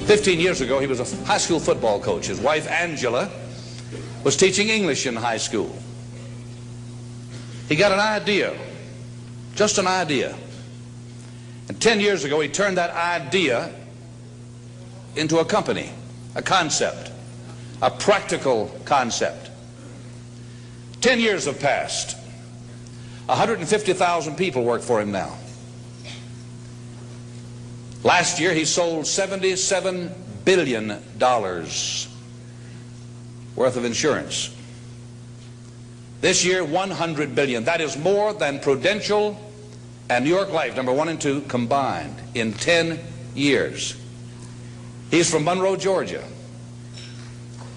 15 years ago, he was a high school football coach. His wife, Angela, was teaching English in high school. He got an idea, just an idea. And 10 years ago, he turned that idea into a company, a concept, a practical concept. 10 years have passed. 150,000 people work for him now. Last year, he sold $77 billion worth of insurance. This year, $100 billion. That is more than Prudential and New York Life, number 1 and 2, combined in 10 years. He's from Monroe, Georgia.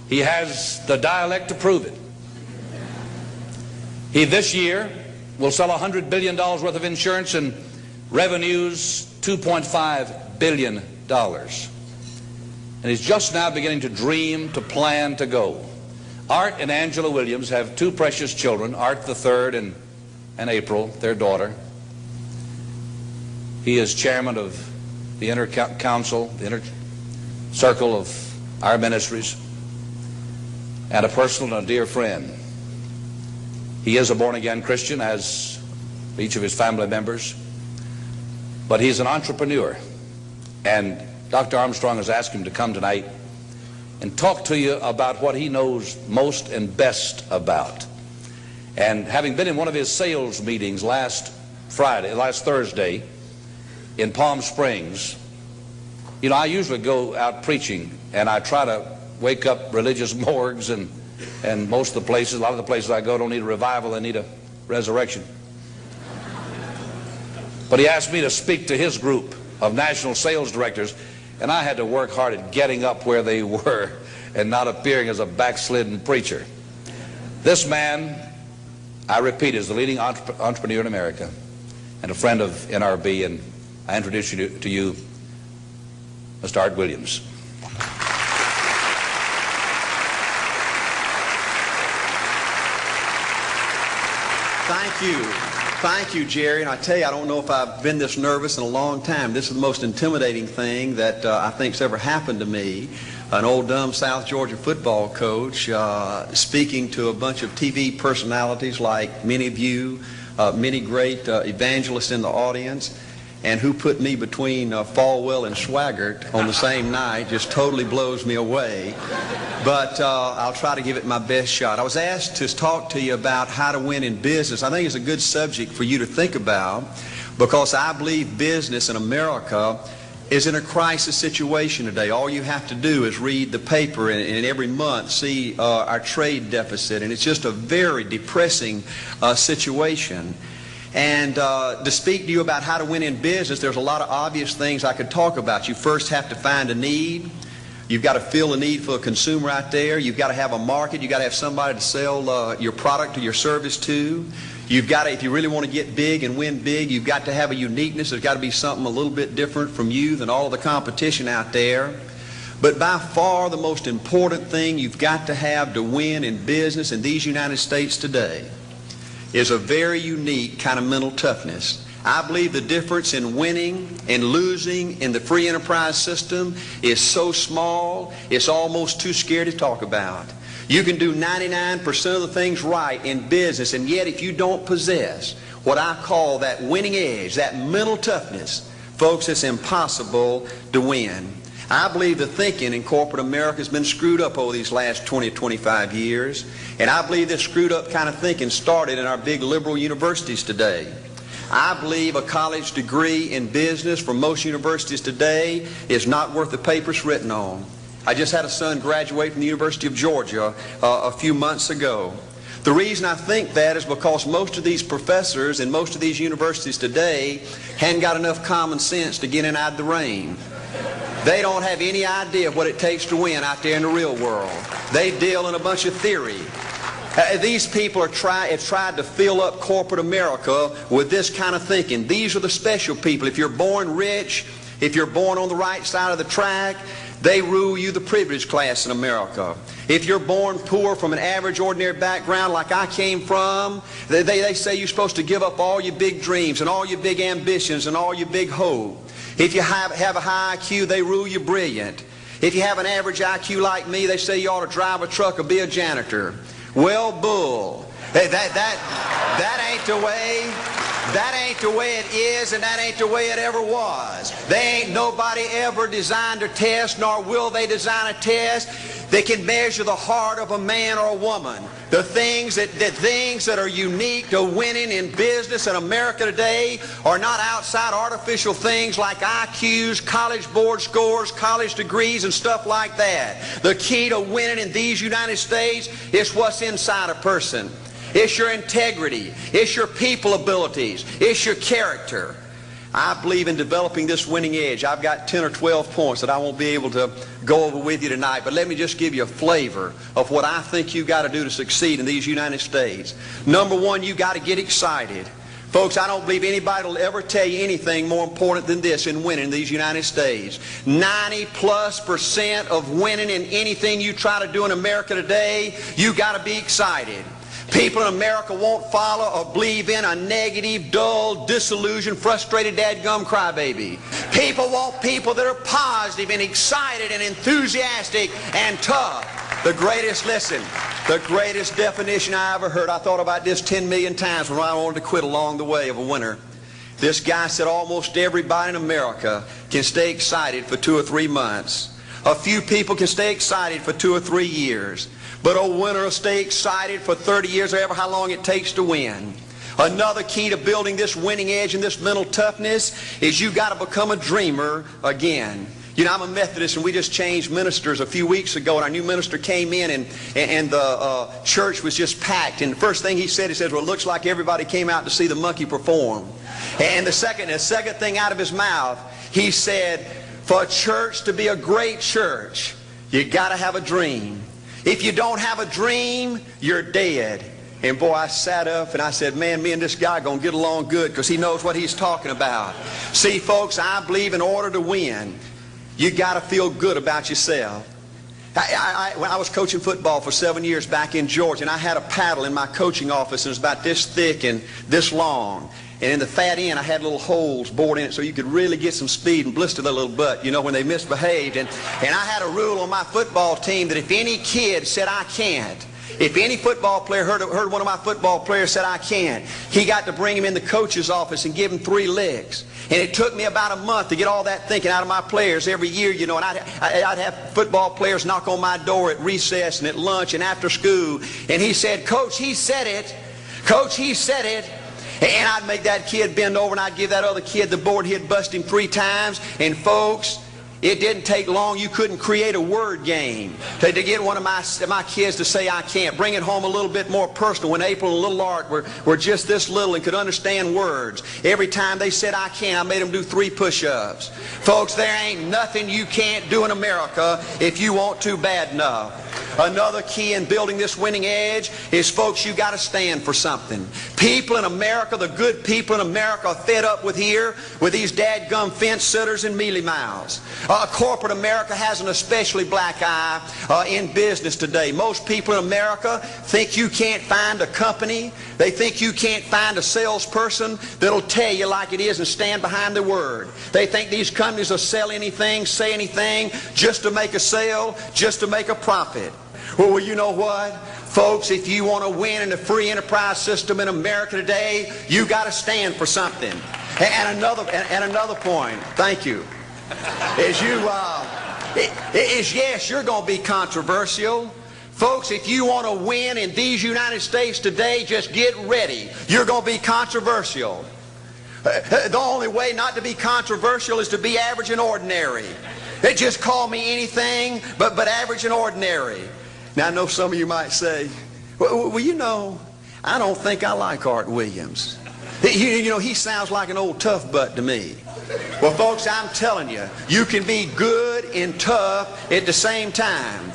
He has the dialect to prove it. He this year will sell $100 billion worth of insurance and revenues $2.5 billion. And he's just now beginning to dream, to plan, to go. Art and Angela Williams have 2 precious children, Art the third and April, their daughter. He is chairman of the inner council, the inner circle of our ministries, and a personal and a dear friend. He is a born-again Christian, as each of his family members, but he's an entrepreneur. And Dr. Armstrong has asked him to come tonight and talk to you about what he knows most and best about. And having been in one of his sales meetings last Thursday in Palm Springs, you know, I usually go out preaching and I try to wake up religious morgues, and most of the places, a lot of the places I go don't need a revival, they need a resurrection. But he asked me to speak to his group of national sales directors, and I had to work hard at getting up where they were and not appearing as a backslidden preacher. This man, I repeat, is the leading entrepreneur in America and a friend of NRB, and I introduce you to you, Mr. Art Williams. Thank you, Jerry. And I tell you, I don't know if I've been this nervous in a long time. This is the most intimidating thing that I think's ever happened to me. An old dumb South Georgia football coach speaking to a bunch of TV personalities like many of you, many great evangelists in the audience, and who put me between Falwell and Swaggart on the same night just totally blows me away. But I'll try to give it my best shot. I was asked to talk to you about how to win in business. I think it's a good subject for you to think about, because I believe business in America is in a crisis situation today. All you have to do is read the paper and every month see our trade deficit, and it's just a very depressing situation. And to speak to you about how to win in business, there's a lot of obvious things I could talk about. You first have to find a need. You've got to fill a need for a consumer out there. You've got to have a market. You've got to have somebody to sell your product or your service to. You've got to, if you really want to get big and win big, you've got to have a uniqueness. There's got to be something a little bit different from you than all of the competition out there. But by far the most important thing you've got to have to win in business in these United States today is a very unique kind of mental toughness. I believe the difference in winning and losing in the free enterprise system is so small, it's almost too scary to talk about. You can do 99% of the things right in business, and yet if you don't possess what I call that winning edge, that mental toughness, folks, it's impossible to win. I believe the thinking in corporate America has been screwed up over these last 20 or 25 years, and I believe this screwed up kind of thinking started in our big liberal universities today. I believe a college degree in business from most universities today is not worth the paper it's written on. I just had a son graduate from the University of Georgia a few months ago. The reason I think that is because most of these professors in most of these universities today hadn't got enough common sense to get in out of the rain. They don't have any idea what it takes to win out there in the real world. They deal in a bunch of theory. These people have tried to fill up corporate America with this kind of thinking. These are the special people. If you're born rich, if you're born on the right side of the track, they rule you, the privileged class in America. If you're born poor from an average, ordinary background like I came from, they say you're supposed to give up all your big dreams and all your big ambitions and all your big hope. If you have a high IQ, they rule you brilliant. If you have an average IQ like me, they say you ought to drive a truck or be a janitor. Well, bull. That ain't the way. That ain't the way it is, and that ain't the way it ever was. They ain't nobody ever designed a test, nor will they design a test that can measure the heart of a man or a woman. The things that are unique to winning in business in America today are not outside artificial things like IQs, college board scores, college degrees, and stuff like that. The key to winning in these United States is what's inside a person. It's your integrity. It's your people abilities. It's your character. I believe in developing this winning edge. I've got 10 or 12 points that I won't be able to go over with you tonight, but let me just give you a flavor of what I think you've got to do to succeed in these United States. Number one, you've got to get excited. Folks, I don't believe anybody will ever tell you anything more important than this in winning in these United States. 90+% of winning in anything you try to do in America today, you've got to be excited. People in America won't follow or believe in a negative, dull, disillusioned, frustrated, dadgum crybaby. People want people that are positive and excited and enthusiastic and tough. The greatest definition I ever heard, I thought about this 10 million times when I wanted to quit along the way of a winner. This guy said almost everybody in America can stay excited for 2 or 3 months. A few people can stay excited for 2 or 3 years. But a winner will stay excited for 30 years or ever how long it takes to win. Another key to building this winning edge and this mental toughness is you've got to become a dreamer again. You know, I'm a Methodist, and we just changed ministers a few weeks ago, and our new minister came in, and the church was just packed. And the first thing he said, well, it looks like everybody came out to see the monkey perform. And the second thing out of his mouth, he said, for a church to be a great church, you got to have a dream. If you don't have a dream, you're dead. And boy, I sat up and I said, man, me and this guy are going to get along good because he knows what he's talking about. See, folks, I believe in order to win, you got to feel good about yourself. When I was coaching football for 7 years back in Georgia, and I had a paddle in my coaching office, and it was about this thick and this long. And in the fat end, I had little holes bored in it so you could really get some speed and blister their little butt, you know, when they misbehaved. And I had a rule on my football team that if any kid said, I can't, if any football player heard one of my football players said, I can't, he got to bring him in the coach's office and give him 3 licks. And it took me about a month to get all that thinking out of my players every year, you know, and I'd have football players knock on my door at recess and at lunch and after school. And he said, Coach, he said it. Coach, he said it. And I'd make that kid bend over and I'd give that other kid the board. He'd bust him 3 times. And folks, it didn't take long. You couldn't create a word game to get one of my kids to say I can't. Bring it home a little bit more personal. When April and little Art were just this little and could understand words, every time they said I can't, I made them do 3 push-ups. Folks, there ain't nothing you can't do in America if you want to bad enough. Another key in building this winning edge is, folks, you got to stand for something. People in America, the good people in America, are fed up with these dadgum fence sitters and mealy mouths. Corporate America has an especially black eye in business today. Most people in America think you can't find a company. They think you can't find a salesperson that'll tell you like it is and stand behind their word. They think these companies will sell anything, say anything, just to make a sale, just to make a profit. Well, you know what? Folks, if you want to win in the free enterprise system in America today, you got to stand for something. And another point, thank you, is yes, you're going to be controversial. Folks, if you want to win in these United States today, just get ready. You're going to be controversial. The only way not to be controversial is to be average and ordinary. They just call me anything but average and ordinary. Now, I know some of you might say, well, you know, I don't think I like Art Williams. You know, he sounds like an old tough butt to me. Well, folks, I'm telling you, you can be good and tough at the same time.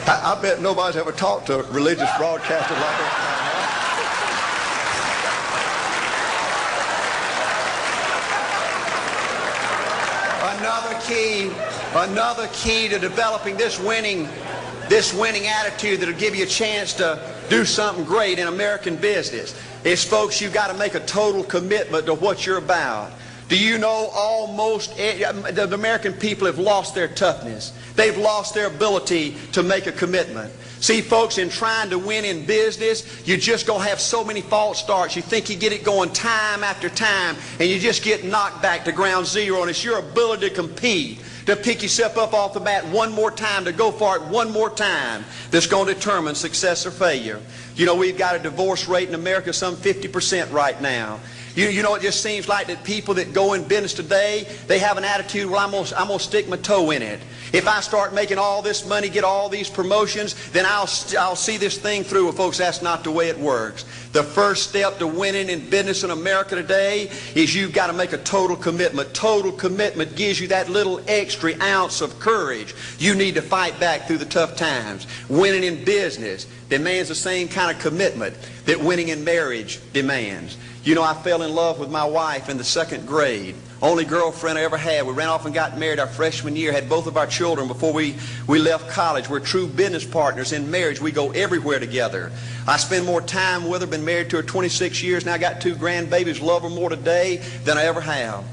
I bet nobody's ever talked to a religious broadcaster like that. Another key to developing this winning attitude that'll give you a chance to do something great in American business is, folks, you've got to make a total commitment to what you're about. Do you know the American people have lost their toughness? They've lost their ability to make a commitment. See, folks, in trying to win in business, you're just going to have so many false starts. You think you get it going time after time, and you just get knocked back to ground zero, and it's your ability to compete, to pick yourself up off the mat one more time, to go for it one more time, that's going to determine success or failure. You know, we've got a divorce rate in America some 50% right now. You know, it just seems like that people that go in business today, they have an attitude, well, I'm going to stick my toe in it. If I start making all this money, get all these promotions, then I'll see this thing through. Well, folks, that's not the way it works. The first step to winning in business in America today is you've got to make a total commitment. Total commitment gives you that little extra ounce of courage you need to fight back through the tough times. Winning in business demands the same kind of commitment that winning in marriage demands. You know, I fell in love with my wife in the 2nd grade. Only girlfriend I ever had. We ran off and got married our freshman year, had both of our children before we left college. We're true business partners in marriage. We go everywhere together. I spend more time with her, been married to her 26 years, now I got 2 grandbabies, love her more today than I ever have.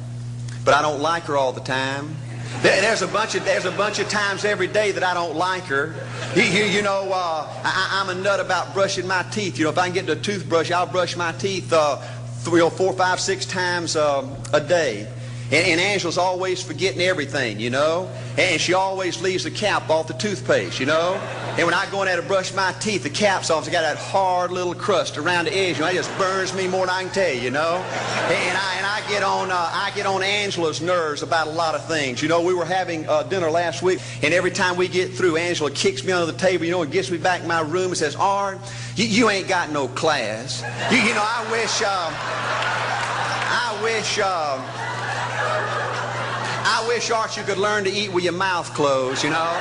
But I don't like her all the time. There's a bunch of times every day that I don't like her. You know, I'm a nut about brushing my teeth. You know, if I can get to a toothbrush, I'll brush my teeth 4, 5, 6 times a day. And Angela's always forgetting everything, you know. And she always leaves the cap off the toothpaste, you know. And when I go in there to brush my teeth, the cap's off. It's got that hard little crust around the edge. You know, it just burns me more than I can tell you, you know. And I get on Angela's nerves about a lot of things. You know, we were having dinner last week, and every time we get through, Angela kicks me under the table, you know, and gets me back in my room and says, "Art, you ain't got no class." You know, I wish, Art, you could learn to eat with your mouth closed, you know.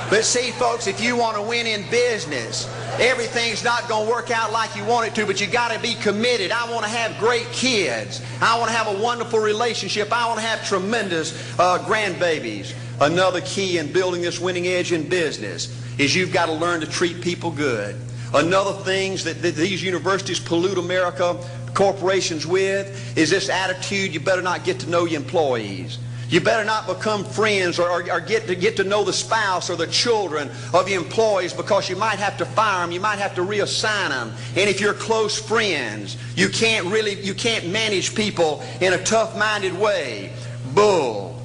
But see, folks, if you want to win in business, everything's not going to work out like you want it to, but you got to be committed. I want to have great kids. I want to have a wonderful relationship. I want to have tremendous grandbabies. Another key in building this winning edge in business is you've got to learn to treat people good. Another thing that these universities pollute America, corporations with, is this attitude, you better not get to know your employees. You better not become friends or get to know the spouse or the children of your employees, because you might have to fire them, you might have to reassign them. And if you're close friends, you can't manage people in a tough-minded way. Bull.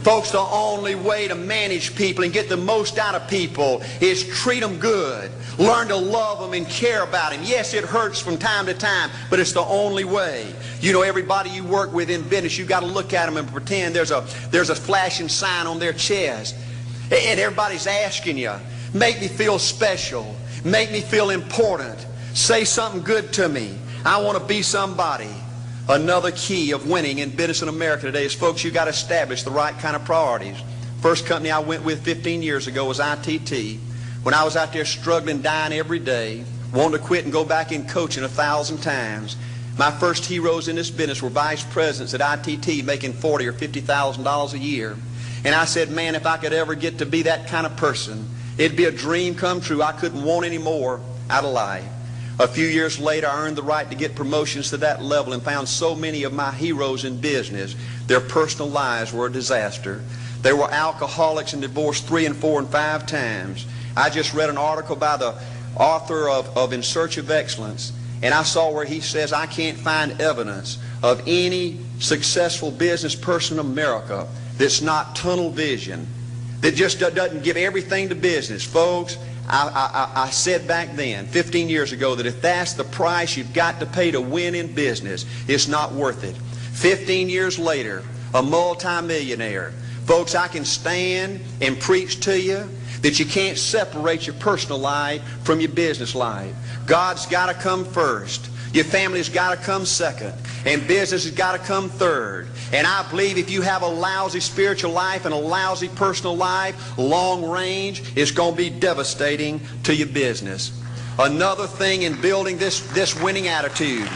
Folks, the only way to manage people and get the most out of people is treat them good. Learn to love them and care about them. Yes, it hurts from time to time, but it's the only way. You know, everybody you work with in business, you've got to look at them and pretend there's a flashing sign on their chest. And everybody's asking you, make me feel special. Make me feel important. Say something good to me. I want to be somebody. Another key of winning in business in America today is, folks, you've got to establish the right kind of priorities. First company I went with 15 years ago was ITT. When I was out there struggling, dying every day, wanting to quit and go back in coaching 1,000 times, my first heroes in this business were vice presidents at ITT making $40,000 or $50,000 a year. And I said, man, if I could ever get to be that kind of person, it'd be a dream come true. I couldn't want any more out of life. A few years later, I earned the right to get promotions to that level and found so many of my heroes in business, their personal lives were a disaster. They were alcoholics and divorced 3 and 4 and 5 times. I just read an article by the author of In Search of Excellence, and I saw where he says, I can't find evidence of any successful business person in America that's not tunnel vision, that just doesn't give everything to business. Folks, I said back then, 15 years ago, that if that's the price you've got to pay to win in business, it's not worth it. 15 years later, a multimillionaire. Folks, I can stand and preach to you that you can't separate your personal life from your business life. God's got to come first. Your family's got to come second. And business has got to come third. And I believe if you have a lousy spiritual life and a lousy personal life, long range, it's going to be devastating to your business. Another thing in building this winning attitude.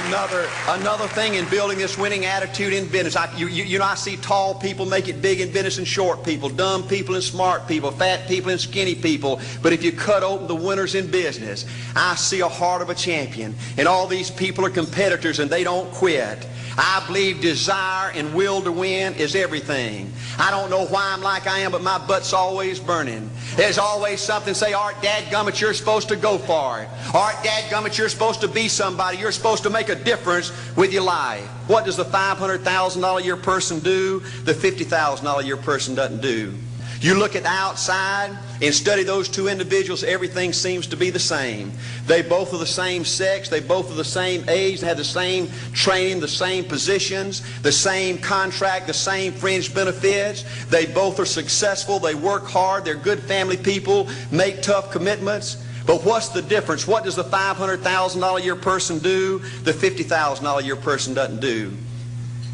Another thing in building this winning attitude in business, I see tall people make it big in business and short people, dumb people and smart people, fat people and skinny people. But if you cut open the winners in business, I see a heart of a champion. And all these people are competitors and they don't quit. I believe desire and will to win is everything. I don't know why I'm like I am, but my butt's always burning. There's always something say, Art, dadgummit, you're supposed to go for it. Art, dadgummit, you're supposed to be somebody. You're supposed to make a difference with your life. What does the $500,000 a year person do? The $50,000 a year person doesn't do. You look at the outside and study those two individuals, everything seems to be the same. They both are the same sex, they both are the same age, they have the same training, the same positions, the same contract, the same fringe benefits. They both are successful, they work hard, they're good family people, make tough commitments. But what's the difference? What does the $500,000 a year person do? The $50,000 a year person doesn't do.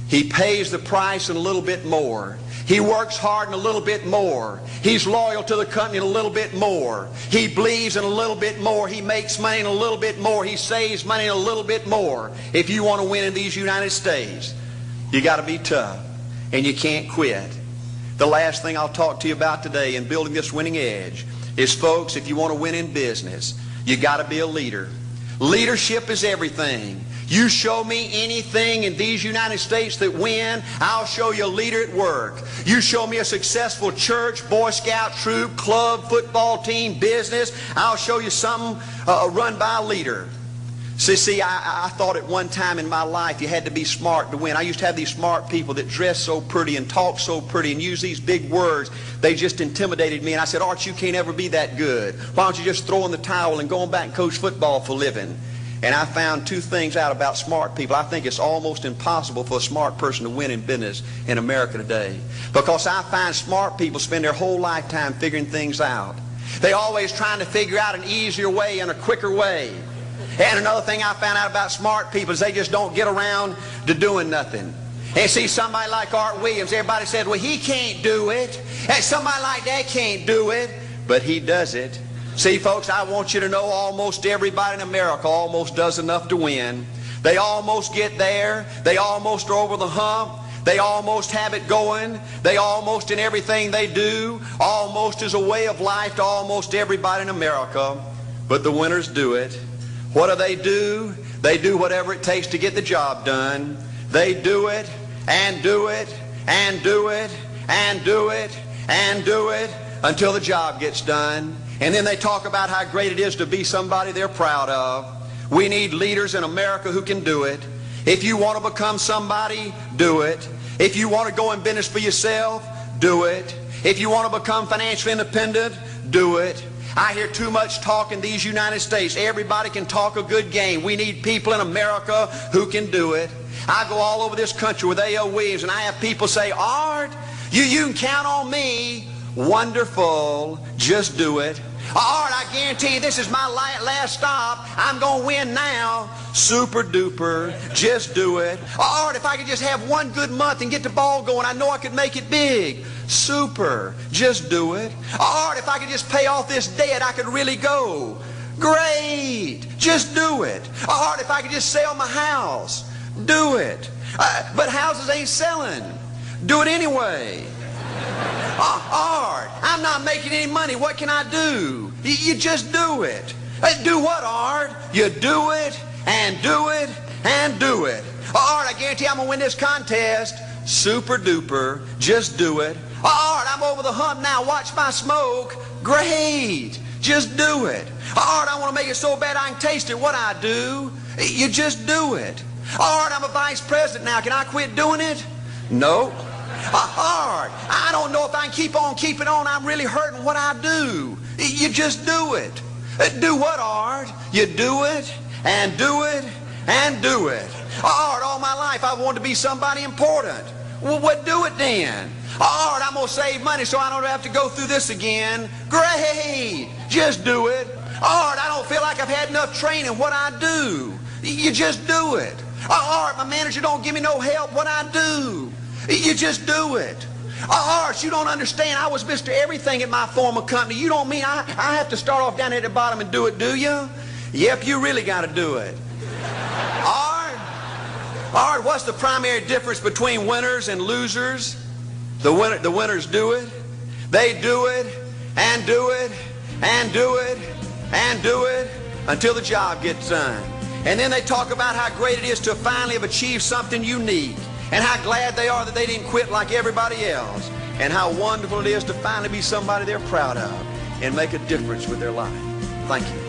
He pays the price and a little bit more. He works hard and a little bit more. He's loyal to the company and a little bit more. He believes in a little bit more. He makes money and a little bit more. He saves money and a little bit more. If you want to win in these United States, you got to be tough and you can't quit. The last thing I'll talk to you about today in building this winning edge is, folks, if you want to win in business, you got to be a leader. Leadership is everything. You show me anything in these United States that win, I'll show you a leader at work. You show me a successful church, Boy Scout troop, club, football team, business, I'll show you something run by a leader. See, I thought at one time in my life you had to be smart to win. I used to have these smart people that dress so pretty and talk so pretty and use these big words. They just intimidated me. And I said, Art, you can't ever be that good. Why don't you just throw in the towel and go on back and coach football for a living? And I found two things out about smart people. I think it's almost impossible for a smart person to win in business in America today. Because I find smart people spend their whole lifetime figuring things out. They're always trying to figure out an easier way and a quicker way. And another thing I found out about smart people is they just don't get around to doing nothing. And see, somebody like Art Williams, everybody said, well, he can't do it. And somebody like that can't do it. But he does it. See, folks, I want you to know almost everybody in America almost does enough to win. They almost get there. They almost are over the hump. They almost have it going. They almost, in everything they do, almost is a way of life to almost everybody in America. But the winners do it. What do? They do whatever it takes to get the job done. They do it and do it and do it and do it and do it until the job gets done. And then they talk about how great it is to be somebody they're proud of. We need leaders in America who can do it. If you want to become somebody, do it. If you want to go in business for yourself, do it. If you want to become financially independent, do it. I hear too much talk in these United States. Everybody can talk a good game. We need people in America who can do it. I go all over this country with A.O. Williams, and I have people say, Art, you can count on me. Wonderful. Just do it. Art, I guarantee you this is my last stop. I'm going to win now. Super duper. Just do it. Art, if I could just have one good month and get the ball going, I know I could make it big. Super. Just do it. Art, if I could just pay off this debt, I could really go. Great. Just do it. Art, if I could just sell my house. Do it. But houses ain't selling. Do it anyway. Art, I'm not making any money. What can I do? You just do it. Do what, Art? You do it and do it and do it. Art, I guarantee I'm going to win this contest. Super duper. Just do it. Art, I'm over the hump now. Watch my smoke. Great. Just do it. Art, I want to make it so bad I can taste it. What I do? You just do it. Art, I'm a vice president now. Can I quit doing it? No. Art, I don't know if I can keep on keeping on. I'm really hurting. What I do? You just do it. Do what, Art? You do it and do it and do it. Art, all my life I wanted to be somebody important. Well, what do it then? Art, I'm going to save money so I don't have to go through this again. Great. Just do it. Art, I don't feel like I've had enough training. What I do? You just do it. Art, my manager don't give me no help. What I do? You just do it. Art, you don't understand. I was Mr. Everything at my former company. You don't mean I have to start off down at the bottom and do it, do you? Yep, you really got to do it. Art, All right, what's the primary difference between winners and losers? The winners do it. They do it and do it and do it and do it until the job gets done. And then they talk about how great it is to finally have achieved something unique and how glad they are that they didn't quit like everybody else and how wonderful it is to finally be somebody they're proud of and make a difference with their life. Thank you.